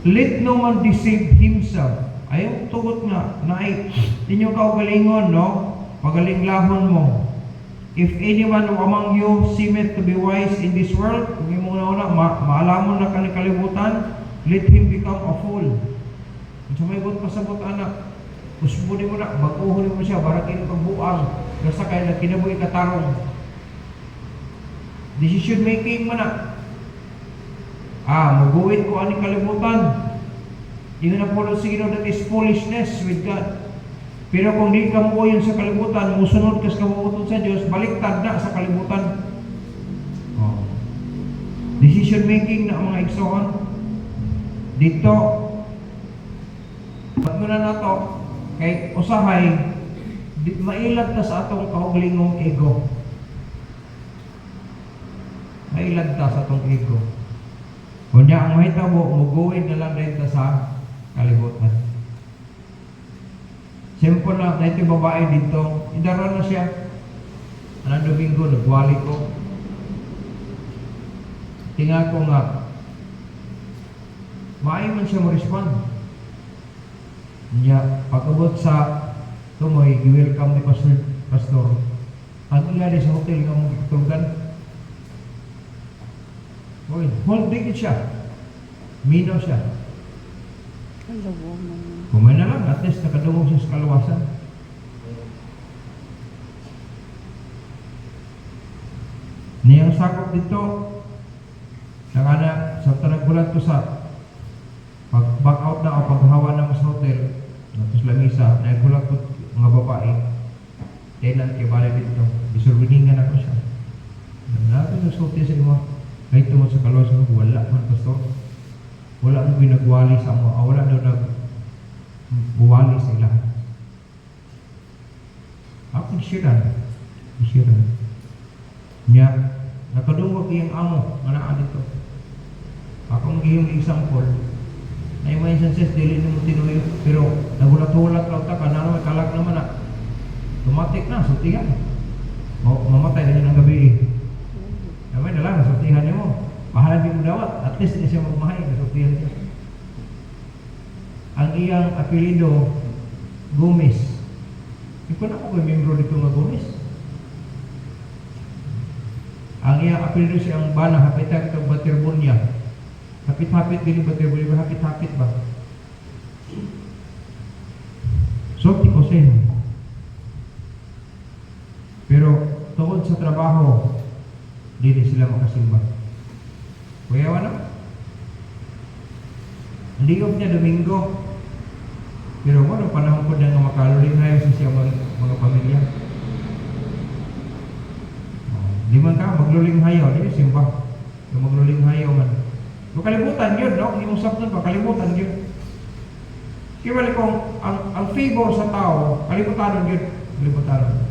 let no man deceive himself. Ayaw tugot nga, na ay inyong kaugalingon, no? Pagalinglahon mo. If anyone among you seemeth to be wise in this world, kung imo na maalamon na kalibutan, let him become a fool. Kung sa may pasabot anak, usbunin mo na, baguhon mo siya, barakin pagbuang, basta kayo na kinabuhi katarong. Decision making mo na. Maguwid ko aning kalibutan. Hindi na po sige, that is foolishness with God. Pero kung di ka mo yun sa kalibutan, musunod ka sa kabubuton sa Diyos, baliktad na sa kalibutan. Decision making na mga igsoon. Dito, ba't mo na nato, kay usahay, mailad ta sa atong kaugalingong ego. Mailad ta sa atong ego. Kunya ang mahitabo, muguwid na lang rin ta sa kalibutan. Simple na, na ito babae dito, idaro na siya. Anong Domingo, nagwali ko. Tingnan ko nga, maayo man siya mo-respond. Niya, pag-abot sa tumoy, i-welcome ni Pastor. Ang ilali sa hotel nga mong itutugan. Hold digit siya. Minaw siya. Kumain na lang, at least nakadungog siya sa kaluwasan. Niyang sakop dito, nakana, sa tanagbulan ko sa pag-back out na o paghawa na sa hotel, natos lamisa, nagbulan ko mga babae, tenant kay bala dito, bisurbiningan ako siya. Natin nagsulti sa imo, kahit tungod sa kaluwasan, wala man, Pastor. Wala mo binagwali sa mo, wala daw nagbuwali sa ilang. Ako isiran. Niya, nakadungog iyang amo, manaan dito. Ako magiging example, na yung mga instances, dili mo tinuyo, pero nagulat-hulat lang ta, kanano may kalag naman na, tumatik na, sultihan. Mamatay na yun ang gabi. Kamay na lang, sultihan niyo mo. Mahalan din mo dawat, at least hindi siya magmahay, nasultihan siya. Ang iyang apelido, Gomez. Hindi ko na ako may membro dito nga Gomez. Ang iyang apelido siyang bana, hapit-hapit ang Batirbunya. Hapit-hapit din yung Batirbunya, hapit-hapit ba? So, di ko sa'yo. Pero, tungkol sa trabaho, hindi sila makasimba. Kuya wala? Ligog niya Domingo. Pero ano, panahon ko na makaluling hayo sa siya mga pamilya. Di man ka, magluling hayo, di simba. Yung magluling hayo man. Kalibutan yun, no? Hindi mo saktan pa, kalibutan yun. Kaya wala kong, ang favor sa tao, kalibutan yun. Kalibutan.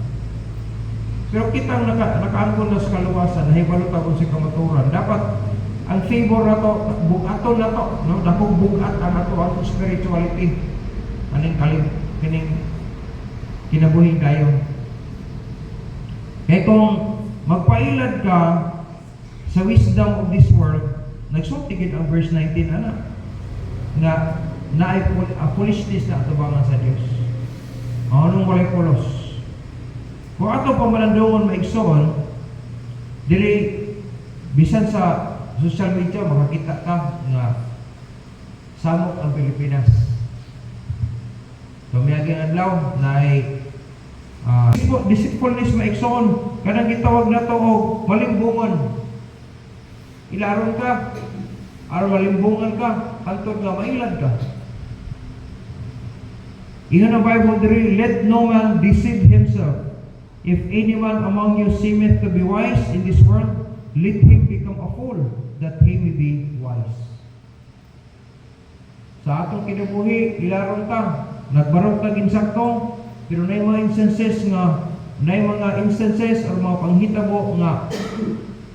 Pero kitang nakaangkon na sa kaluwasan, nahibalot ako sa kamaturan. Dapat, ang favor na to, bugaton na to, no? Dakong bugat ang ato ang spirituality. Aning kinabuhi kayo. Kaya kung magpailad ka sa wisdom of this world, nagsultigit ang verse 19, na ay foolishness na atubangan sa Diyos. Anong walay pulos? Kung ato pamalandungon maigsoon, dili bisan sa social media, makakita ka nga samok ang Pilipinas. Tumiyagin adlaw na ay deceitfulness maigsoon. Kanang gitawag na to o malimbungan. Ilaron ka, aron malimbungan ka, hantod nga mailad ka. Ingon ang Bible diri, let no man deceive himself. If anyone among you seemeth to be wise in this world, let him become a fool, that he may be wise. Sa atong kinabuhi, ilaron ta, nagbarog tag insakto, pero na mga instances or mga panghitabo nga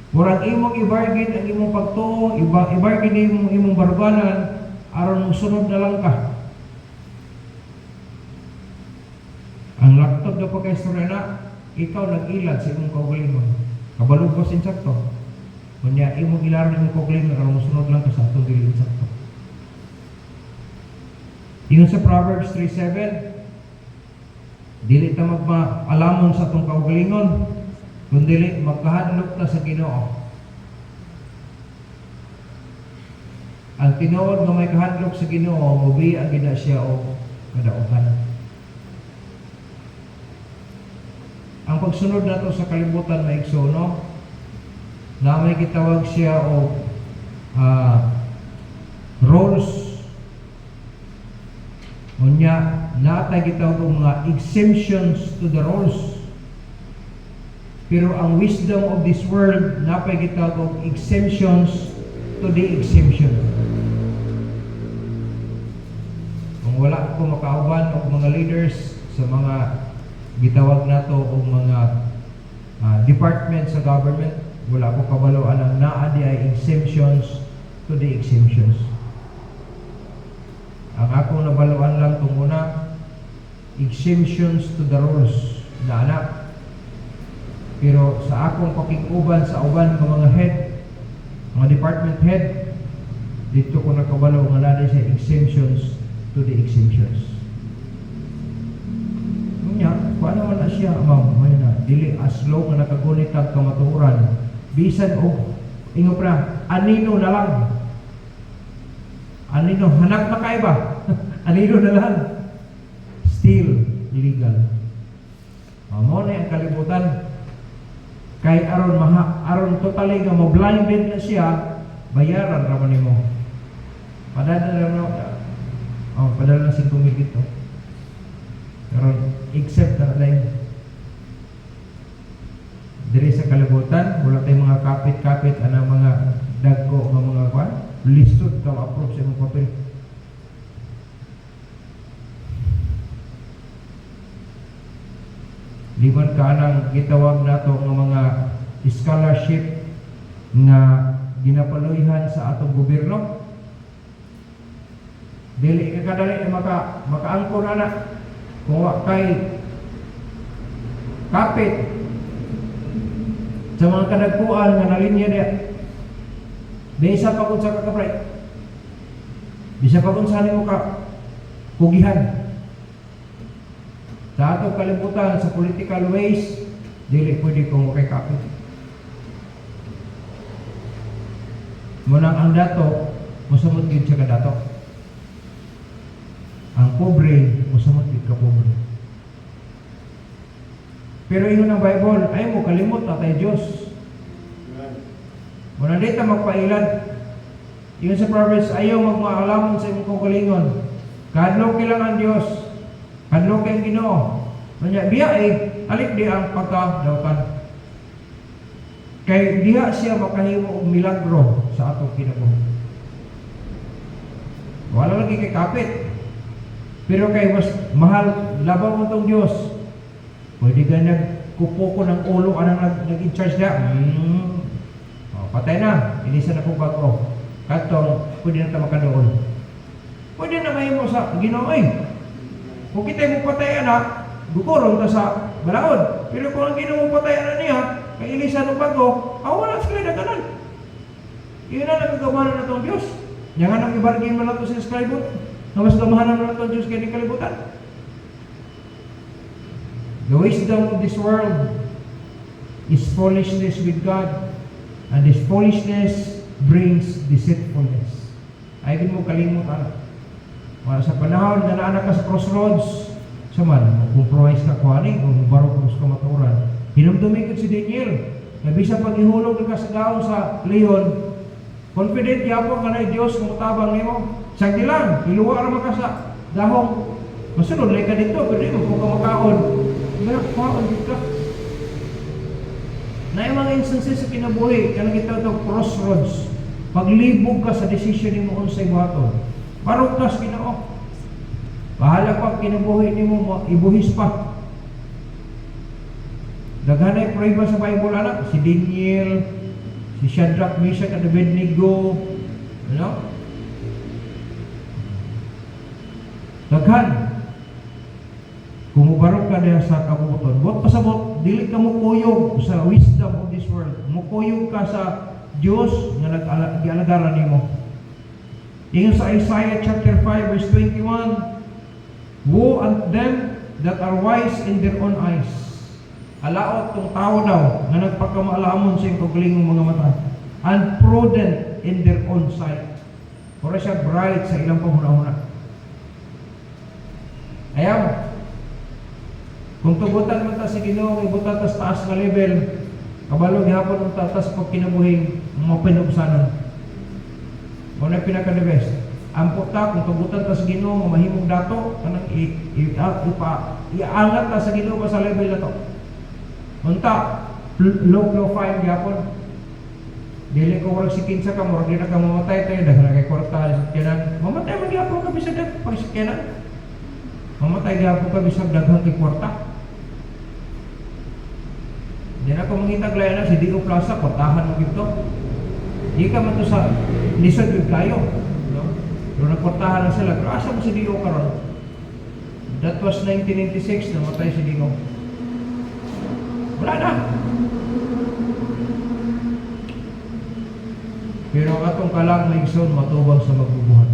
murag imong i-bargain ang imong pagtuo, i-bargain imong baruganan, aron sunod na lang ka. Ang laptop na pagka-istorya na, ikaw nag-ilad sa imong kaugalingon. Kabalog ko sinsakto. Kunya, imong ilaron imong kaugalingon, aron sunod lang ka sa atong dili insakto. Ingon sa Proverbs 3:7, dili ta magpaalamon sa atong kaugalingon, kundi magkahadlok ta sa Ginoo. Ang tinuod nga may kahadlok sa Ginoo, mubiya gid siya og kadaugan. Ang pagsunod nato sa kalibutan na igsoon, na may gitawag siya og roles. Unya natay gitawag og mga exemptions to the rules. Pero ang wisdom of this world napay gitawag og exemptions to the exemption. Kung wala ko makauban og mga leaders sa mga gitawag nato og mga department sa government, wala ko kabaloan ang naa di ay exemptions to the exemptions. Ang ako nabaluan lang itong una, exemptions to the rules na anak. Pero sa akong pakikuban sa uban ng mga head, mga department head, dito ko nakabalo nga natin siya exemptions to the exemptions. Nya, paano man na siya, ma'am, may na, dili as long nga nakagunit ang kamatuoran, bisan o, ingo pra, anino na lang. Anino, hanap na kayo ba? Anino na lang. Still illegal. Mo na ang kalibutan. Kay aron totally nga mo-blinded na siya, bayaran raman nimo. Padala na 5,000 dito. Pero except na lang diri sa kalibutan, wala tayong mga kapit-kapit anang mga dagko nga mga kwan, lisod ka approach sa mga papel. Liban ka nang gitawag nato ng mga scholarship nga ginapaloyhan sa atong gobyerno. Dili ka kadali na makaangkon na kung kay kapit sa mga kadagkuan nga nalinya niya. Bisa pa kung sa kakapray. Bisa pa kung saan mo ka kugihan. Sa atong kalibutan, sa political ways, dili pwede kung kay kapit. Munang ang dato, musamot yun siya kadato. Ang pobre, musamot yun ka pobre. Pero yun ang Bible, ay mo kalimot na tayo Diyos. Muna dito magpailan. Yun sa Proverbs, ayaw magmaalamon sa imong kaugalingon. Kadlok kilang ang Diyos. Kadlok kayong Ginoo. Manya, diya alik di ang pagkadawtan. Kay diya siya makahimo og milagro sa atong kinabuhi. Wala lagi kay kapit. Pero kay mas mahal labaw mo tong Diyos. Pwede ka nagkupo ko ng ulo anang nag-in-charge na. Patay na. Inisan na po bago. Katong, pwede na ito makadoon. Pwede na mahimo sa Ginoo. Kung kita mo patay na, gukurong ta sa balaod. Pero kung ang Ginoo mo patay na niya, kay inisan na bago, wala sila na ganan. Iyon na nagagamahan na itong Diyos. Yan nga nang ibargin mo na ito sa eskribot. Na mas gamahan na itong Diyos kaya kalibutan. The wisdom of this world is foolishness with God, and this foolishness brings deceitfulness. Ay din mo kalimutan. Sa panahon na naanak ka sa crossroads, saman, compromise ka kuhanin, kung barok ka sa kamaturan. Hinumdumi ko si Daniel, na bisa pag ihulog ka sa gaong sa leon, confident yapon ka na Diyos kung tabang nimo. Sagdi lang, iluwa naman ka sa dahong. Masunod, like ka dito, pwede mo kung ka makaon. Meron kuhaon dito. Na yung mga instances sa kinabuhi, kaya kita ito crossroads. Paglibog ka sa decision mo unsay buhaton. Barok ka sa Ginoo. Bahala pa kinabuhi nimo ibuhis pa. Daghanay prueba sa Bible anak, si Daniel, si Shadrach, Meshach, and Abednego, daghan. Kung mubarok ka diha sa kabuton, buot pasabot, dili ka mo kuyog sa wisdom of this world. Mukuyog ka sa Diyos nga nag-alagaran nimo. Ingon sa Isaiah chapter 5 verse 21, Woe unto them that are wise in their own eyes. Alaot tong tao daw nga nagpagkamaalamon sa iyong kagalingong mga mata, and prudent in their own sight. Ora siya bright sa ilang panghuna-huna. Ayaw, kung tugutan mo ta si Ginoo, ibutan ta sa taas nga level, kabalo gihapon ang tatas pag kinabuhing mga pinubsanon. Muna pinaka-the best. Ampo ta kung tugutan ta sa Ginoo, mahimong dato, kanang iangat ta sa Ginoo pa sa level na to. Unta, low fine gihapon. Dili ko wala si kinsa ka, murag di na ka mamatay tayo, dahil kay kwarta sa sakyanan. Mamatay man gihapon ka bisag pag sakyanan. Mamatay gihapon ka bisag daghang kay kwarta. Di na ko mangitag layan na si Dio Plaza, kwartahan mo gito. Di ka man to sa lisod yung kayo. No? Pero nagkwartahan na sila. Pero asa mo si Dio karon? That was 1996, namatay si Dio. Wala na. Pero atong kalang may igsoon matubang sa magbubuhan.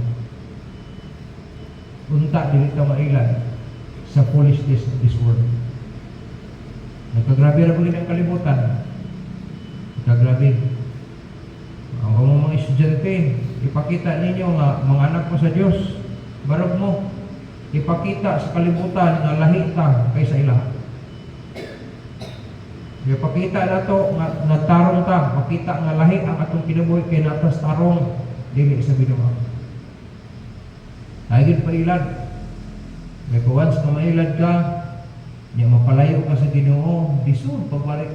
Unta dili ta mailan sa foolishness of this world. Nagkagrabe na po ang kalibutan. Nagkagrabe. Ang mga estudyante, ipakita ninyo nga mga anak mo sa Diyos. Barog mo, ipakita sa kalibutan nga lahi ta kaysa ila. Ipakita na to nga nagtarong ta, makita nga lahi ang atong kinabuhi kay natas tarong dili sa binuha. Ayun pa ilad. May once na mailad ka, niya mapalayo ka sa Ginoo, disod pagbalik.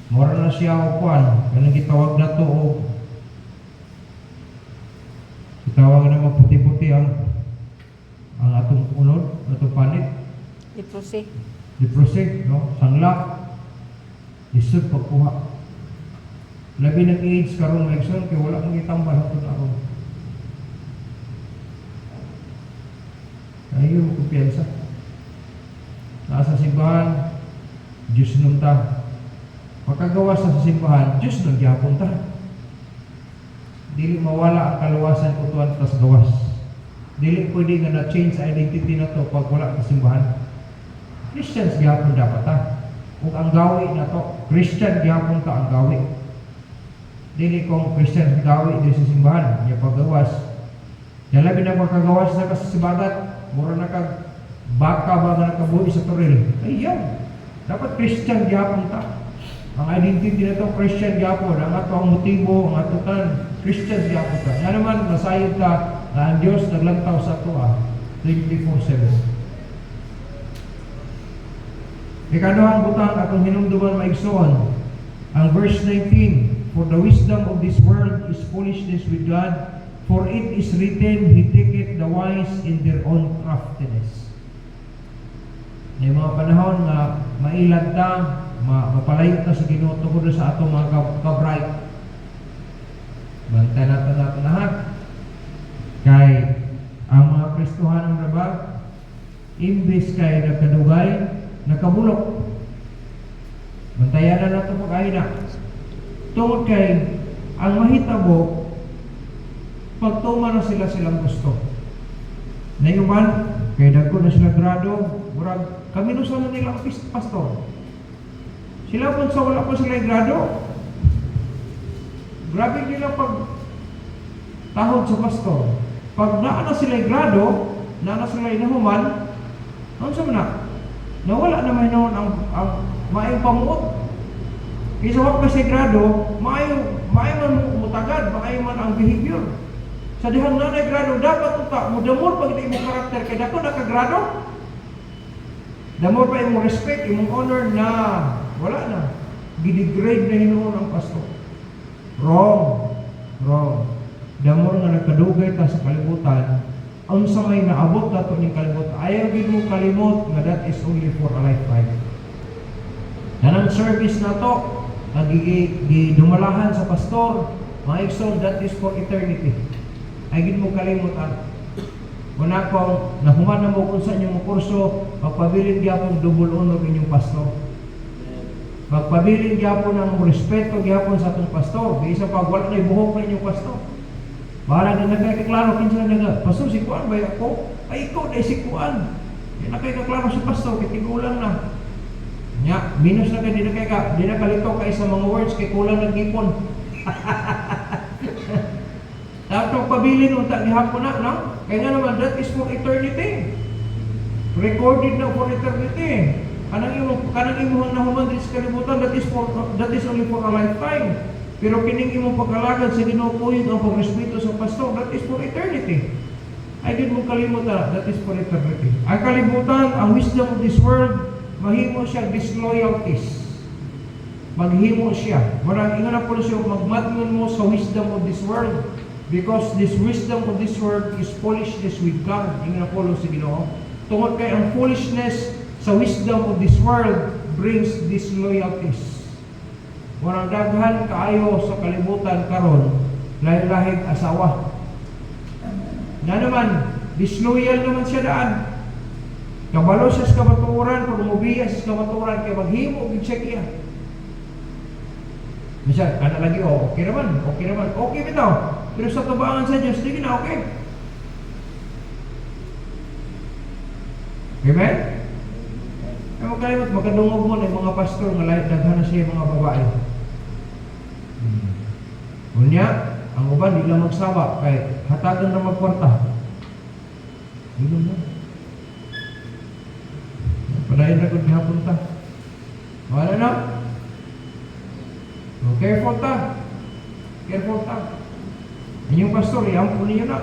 Mora na siya o kuan, kanang gitawag na to o gitawag na maputi-puti ang atong unod, atong panit. Leprosy, no? Sangla. Disod pagkuha. Labi ng AIDS karon mga igsoon kay wala mong itambal hangtod aron. Ayaw kumpiyansa. Nasa simbahan, Diyos nung ta. Pagkagawas sa simbahan, Diyos nung gyapon ta. Dili mawala ang kaluwasan utuan tas gawas. Dili pwede nga na-change sa identity na to pag wala sa simbahan. Christians gyapon dapat ta. Kung ang gawi na to, Christian gyapon ta ang gawi. Dili kung Christian gawi di sa simbahan, niya paggawas. Yan labi na pagkagawas sa kasibagat, mura na kag baka ba na nakabuhi sa turil. Ay yan. Dapat Christian gyapon ta. Ang identity na to, Christian gyapon. Ang ato ang motibo, ang ato kan, Christian gyapon ta. Nga naman, nasayod ta na ang Diyos naglantaw sa ato 24/7. Ikaduhang butang atong hinumduman maigsoon. Ang verse 19, for the wisdom of this world is foolishness with God, for it is written, He taketh the wise in their own craftiness. May mga panahon na mailad ta, mapalayo ta sa Ginoo tungod sa atong mga ka-bright. Bantay natin lahat. Kay ang mga Kristohanong rabag, imbes kay nagkadugay, nakabulok. Bantayan na nato pag-aina. Tungod kay ang mahitabo, pagtuma na silang gusto. Nayuman, kay dagko na sila grado, murag kami nusa na nilang pastor. Sila po sa wala pa sila grado. Grabe nila pag tahod sa pastor. Pag naa na sila grado, naa na sila inahuman, ano sa na? Nawala naman noon ang maayong pamuot. Kaysa wag pa siya grado, maayo man mutagad, maayo man ang behavior. Sa dihang nanay grado, dapat uta, mudamor pag ito imong karakter, kaya dako nakagrado. Damor pa imong respect, imong honor na, wala na. Gidegrade na hinuon ang pastor. Wrong. Damor nga nagkadugay ta sa kalibutan, ang sa may naabot nato ning kalimot, ayaw gid mo kalimot nga that is only for a lifetime. Danang service na to, gidumalahan sa pastor, mga igsoon, that is for eternity. Ay gid mo kalimot Una ko, nahuman na mo kung sa inyong kurso, magpabilin gyapon double honor inyong pastor. Magpabilin gyapon ng respeto gyapon sa atong pastor. Di isa pag wala na ibuhok na inyong pastor. Para na nagkaklaro kinsa nga, pastor si Kuan ba ako? Ay ikaw dai si Kuan. Nakakaklaro si pastor kay tigulang na. Nya, minus na kay di na kalito kay sa mga words kay kulang ng ipon. Dapat pabilin unta gihapon na, no? Kaya nga naman, that is for eternity. Recorded na for eternity. Kanang imong nahuman din sa kalibutan, that is only for a lifetime. Pero kining imong pagkalagad sa Ginoo kuyog ang pagrespeto sa pastor, that is for eternity. Ay din mo kalimutan, that is for eternity. Ang kalibutan, ang wisdom of this world, mahimo siya disloyalties. Maghimo siya. Marang ingon na po siya, magmatngon mo sa wisdom of this world. Because this wisdom of this world is foolishness with God. Ingon na po sa Ginoo. Tungod kay ang foolishness sa wisdom of this world brings disloyalties. Marang daghan kaayo sa kalibutan karon, lahi-lahing asawa. Na naman, disloyal naman siya daan. Kabalo siya sa kabaturan, kung umubiya siya sa kabaturan, kaya maghimo, bigcheck iya. Misal, kana lagi, okay naman, okay bitaw. Pero sa tubangan sa Diyos, di na okay. Amen? Ay magkalimot, magkadungog mo ng mga pastor nga lahit daghan na siya mga babae. Unya, ang uban, di lang magsawa, kay hatagan na magkwarta. Yun na. Padayon na kung gihapon ta. Wala na? So, careful ta. Careful ta. Inyong pastor, iampo niyo na.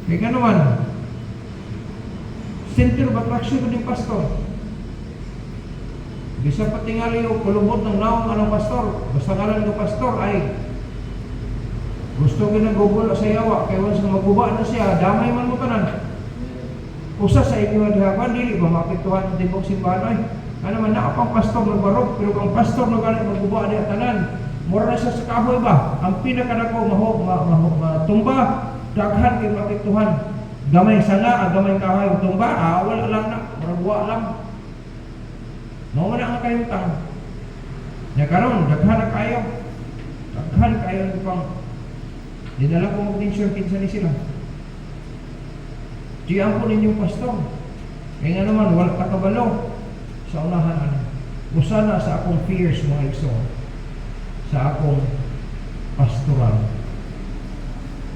Kaya nga naman, center of attraction ko ng pastor. Bisa patingali o kulubot ng naong anong pastor. Basta ngalan ng pastor ay gusto ko na gugulo sa yawa. Kaya once na maguba na siya, damay man mo tanan. Usa sa inyo ang dihapan, dili ba mapituhan ng tibok simbahan ay. Ano man na pang pastor nagbarog, pero kung pastor nagalit maguba na tanan, mura na siya sa kahoy ba? Ang pinakanako matumba, daghan kay mapituhan. Gamay sanga, gamay kahoy tumba, wala lang na, maragwa lang. Mao na ang kayutang. Ya karon daghan na kayo. Daghan kayo pang dinala ko mag-insure kinsa ni sila. Diyan po ninyong pastor. Kaya nga naman, wala kakabalo sa unahan ano. Usana sa akong fears mga igso. Sa akong pastoral.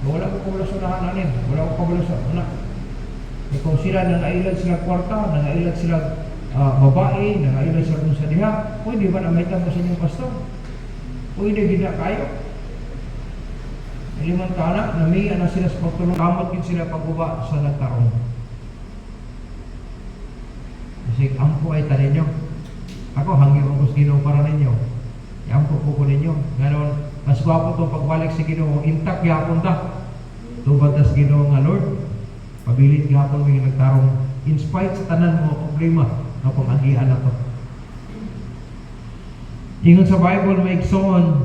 Wala ko kabalo sa unahan anin. Wala ko kabalo sa una. E kung sila nangailad sila kwarta, nangailad sila babae, nangailad sila kung sa diha, pwede ba na may tamo sa inyong pastor? Pwede gina kayo. Limang kanak, namiya na sila sa pagtulong. Kamot din sila pagbuba sa nagtaon. Kasi ampo ay tanin nyo. Ako, hanggang ang gusto Ginoo para ninyo. Ampo po ko ninyo. Ngayon, mas gwapo to pagbalik sa Ginoo. Intak yapon ta. Tubad ta sa Ginoo nga Lord. Pabilit yapon may nagtarong. In spite sa tanan mo problema na pag-agian na to. Ingon sa Bible, may igsoon,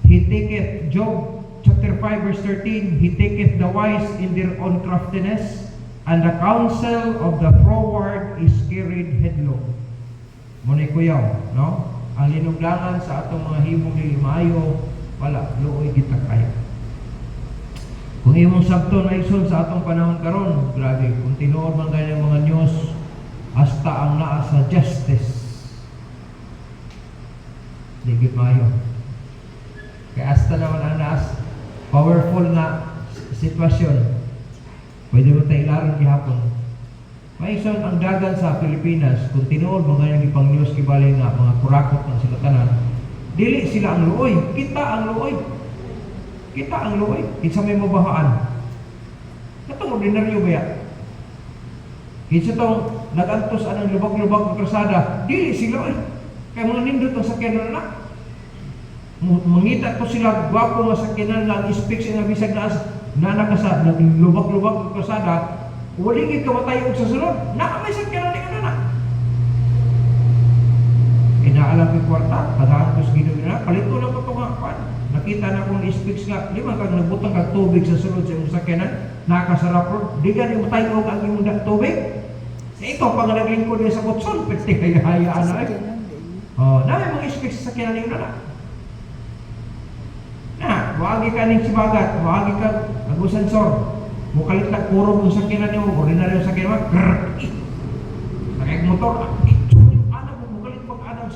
He taketh, Job chapter 5 verse 13, He taketh the wise in their own craftiness, and the counsel of the froward is carried headlong. Muna kuyaw, no? Ang linuglangan sa atong mga himong maayo, wala, luoy kita kayo. Kung imong sabton na igsoon sa atong panahon karon, grabe, kung tinuod man ganyan mga news, hasta ang naa sa justice. Digit maayo. Kaya hasta naman ang naas, powerful na sitwasyon. Pwede mo tayo ilaron gihapon. May isang ang dagan sa Pilipinas, kung tinuod mga yung ipang news kibali nga mga kurakot ng sila tanan, dili sila ang luoy, kita ang luoy. Kita ang luoy, kinsa may mabahaan. Katong ordinaryo ba yan? Kinsa tong nagantos anang lubag-lubag ng krasada, dili sila kaya mga nindot ang sakyanan na. Mangita to sila gwapo nga sakyanan lang speak sila bisag na nakasa lubag-lubag ng krasada, waling ikamatay og sa sunod, may sakyanan ni na. Inaalam ko kwarta, padahan ko sa Ginoo na, palito na ko ito nga pan. Nakita na kong speaks nga, lima kang nagbutang kag tubig sa sunod sa imong sakyanan, nakasarap, di ka ni mo tayo ang imong tubig. Sa ikaw, pag naglingkod niya sa kutson, pwede kaya-hayaan na eh. Dami mga speaks sa sakyanan ni na. wagi ka ning sibagat, wagi ka agusan sor. Mukalit na kurog yung sakinan niyo, ordinaryo sakinan mo, nakik motor, yung anak mo, mukalit mag-anak.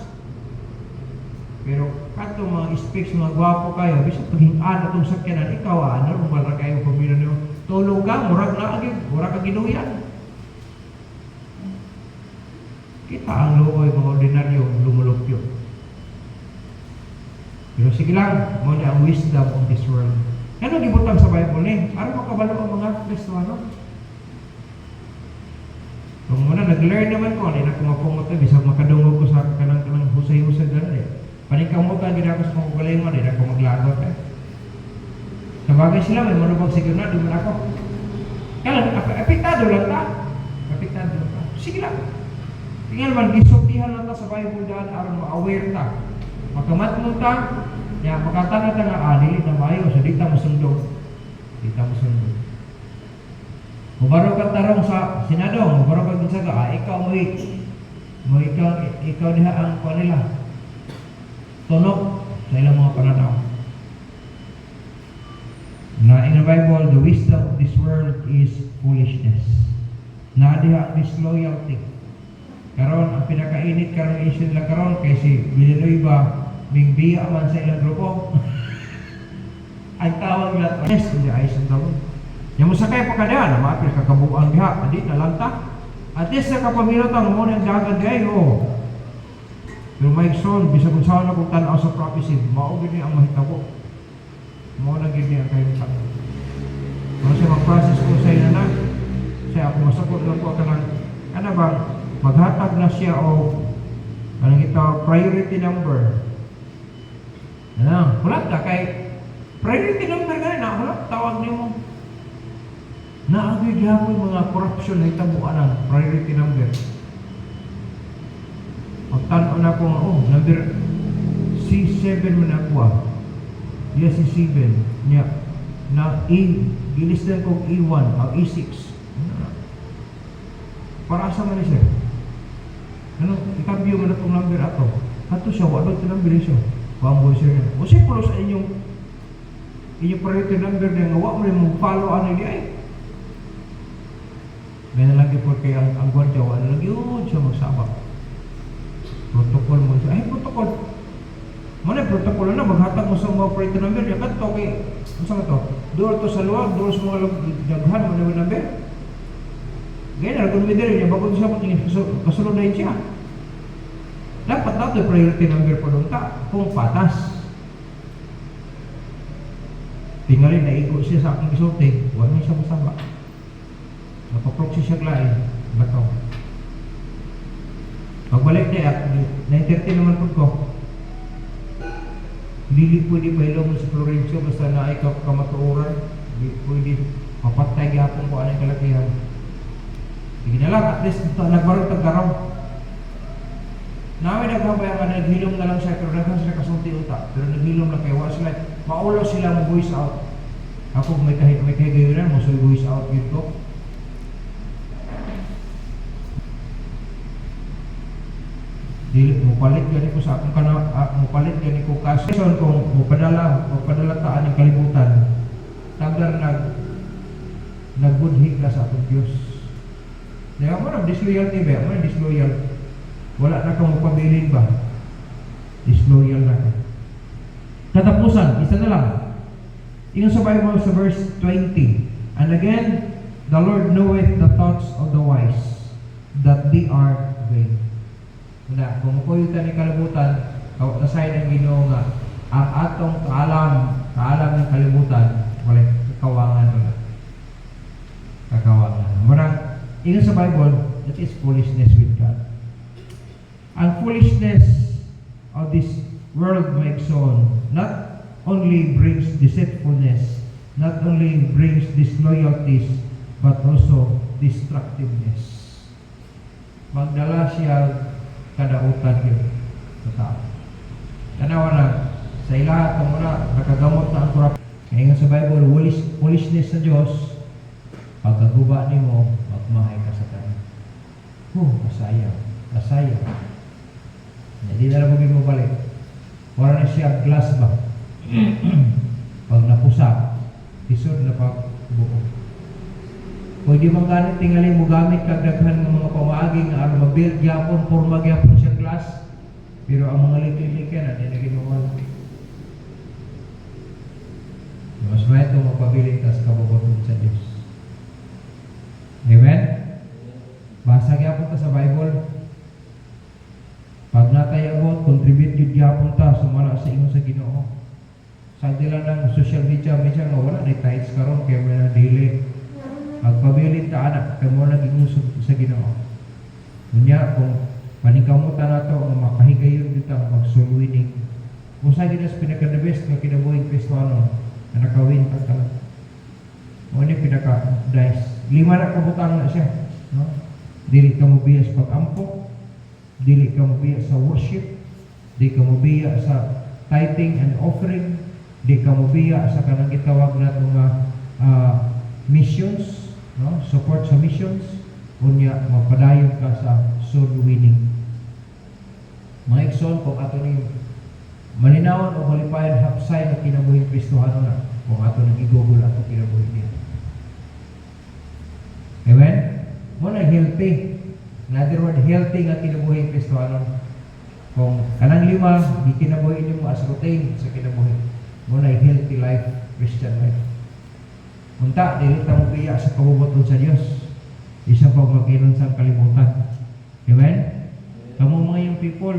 Pero kato mga speaks, mga gwapo kayo, bisa paging anak itong sakinan, ikaw normal na kayo pamilya niyo. Tulog ka, murag na agad, murag ka ginuyan. Kita ang looy, mga ordinaryo, lumulupyo. Pero sige lang, mo na ang wisdom of this world. Ano gibutang sa Bible ni? Ano makabalo ang mga Kristiyano? Kung muna nag-learn naman ko, hindi na kumapungot na, bisag makadungog ko sa kanang husay-husay gano'n eh. Panikamutan, hindi na ako sa makugaling mo, hindi na ako maglagot eh. Sabagay sila, may manubang siguro na, di man ako. Kaya lang, apektado lang ta. Apektado lang ta. Sige lang. Tingnan man, gisultihan lang ta sa Bible daan, aron ma-aware ta. Makamat mo ta, ya, makatana ta nga, dili na mayo, so di ta masundog. Di ta masundog. Mubaro ka tarong sa Senado, mubaro ka din sa ka, ikaw ikaw diha ang kanila. Tunok sa ilang mga pananaw. Na in the Bible, the wisdom of this world is foolishness. Na diha ang disloyalty. Karon ang pinakainit karon issue nila karon kay si Villanueva bingbiya man sa ilang grupo. Ang tawag nila yes in the eyes of the world. Yang musakay pa kada na maapil kakabuang diha, adi na lang ta. At least sa kapamilotang mo nang dagan gayo. Pero may son, bisag kung saan akong tanaw sa prophecy, mao gid ni ang mahitabo. Mo na gid niya kayo sa. Kung siya mag-process ko sa ina na, siya ako masakot lang ko kanang ano bang maghatag na siya o anong ito, priority number. Hulat ka kay priority number ka rin, hulat, tawag niyo mo. Naagay gihapon mga corruption na itabuan ng priority number. Magtanaw na ko nga, number C7 man ako yes, C7 niya na gilistan kong E1 o E6 para sa man siya. Ano, ikambyo mo na itong number ato. Ato siya, wala ito number siya. Wamboy siya niya. O siya pulo sa inyong priority number na nga, wala mo rin mong follow ano niya eh. Ganyan lang po kay ang gwardya, wala lang yun siya magsabak. Protocol mo siya. Ay, protocol. Muna, protocol na, maghatag mo sa mga priority number niya. Kanto kay, ano sa ito? Doon to sa luwag, doon sa mga daghan mo na number. Ganyan, kung may diri niya, bago siya mo tingin, kasunod na yun siya. Dapat nato priority number po doon ta, kung patas. Tingalin, naigo siya sa aking isulti, huwag niya siya masama. Napaproxy siya klay, bato. Pagbalik niya, 9:30 naman po ko. Hindi pwede pa ilong sa Florencio, basta na ikaw kamatuoran. Hindi pwede, mapatay gapon ko anong kalakihan. Sige na lang, at least nagbarong tagkaraw. Namin naghambay ang naghilom na lang siya, pero naghan sila kasunti uta. Pero naghilom lang kayo, sila, maulaw sila mo voice out. Ako may kahigayunan mo, so voice out yun ko. Dili mo palit gani ko sa akong mo palit gani ko kasi kung mo padala taan ang kalibutan. Tagdar nagbudhig na sa atong Dios. Kaya mo na disloyalty ba? Mo disloyal. Wala na kang mapabilin ba? Disloyal na ka. Katapusan, isa na lang. Ingon sa Bible sa verse 20. And again, the Lord knoweth the thoughts of the wise, that they are vain. Una, kung mukuyutan ni kalibutan, nasay ng Ginoo nga, ang atong kaalam ng kalibutan, wala kakawangan wala. Kakawangan. Murang, ingon sa Bible, that is foolishness with God. Ang foolishness of this world, my son, not only brings deceitfulness, not only brings disloyalties, but also destructiveness. Magdala siya kadautan yun sa tao. Tanawa na, sa ilahat kung muna, nakagamot na ang corruption. Ngayon sa Bible, foolishness sa Diyos, pagkaguba ni mo, magmahay ka sa kanya. Kasaya. Hindi na lang mo balik. Wala na siya glass ba? Pag napusa, isod na pagbuo. Kung di man ganit tingali mo gamit kag daghan ng mga pamaagi nga aron ma-build gyapon, porma gyapon siya class. Pero ang mga lik-lik na di na ginuman. Mas may ito mapabiling tas kabubuton sa Diyos. Amen? Basa gyapon ta sa Bible. Pag natay abot, contribute yun gyapon ta sumala sa ingon sa Ginoo. Sa dila ng social media nga wala na tithes karon kaya may na daily. Magpabilin ta anak, kaya mo nang inusog sa Ginoo. Unya kung paningkamutan nato nga makahigayon dito mag-soul winning. Usa gid as pinaka the best nga kinabuhing Kristiyano na nakawin pagka. Mo ni pinaka dice. 5 na kabutang na siya, no? Dili ka mobiya sa pag-ampok, dili ka mobiya sa worship, di ka mobiya sa tithing and offering, di ka mobiya sa kanang gitawag nato nga missions, no? Support sa missions, unya magpadayon ka sa soul winning. Mga igsoon, kung ato ni malinawon o malipayan hapsay na kinabuhing Kristohano na, kung ato nang igugol ato kinabuhing niya. Amen? Muna healthy. In other words, healthy nga kinabuhing Kristohano. Kung kanang 5, di kinabuhi nimo as routine sa kinabuhi. Muna healthy life, Christian life. Unta, dili ta mo biya sa kabubuton sa Dios. Isa pa maginon sa kalibutan. Amen? Kamu mga yung people,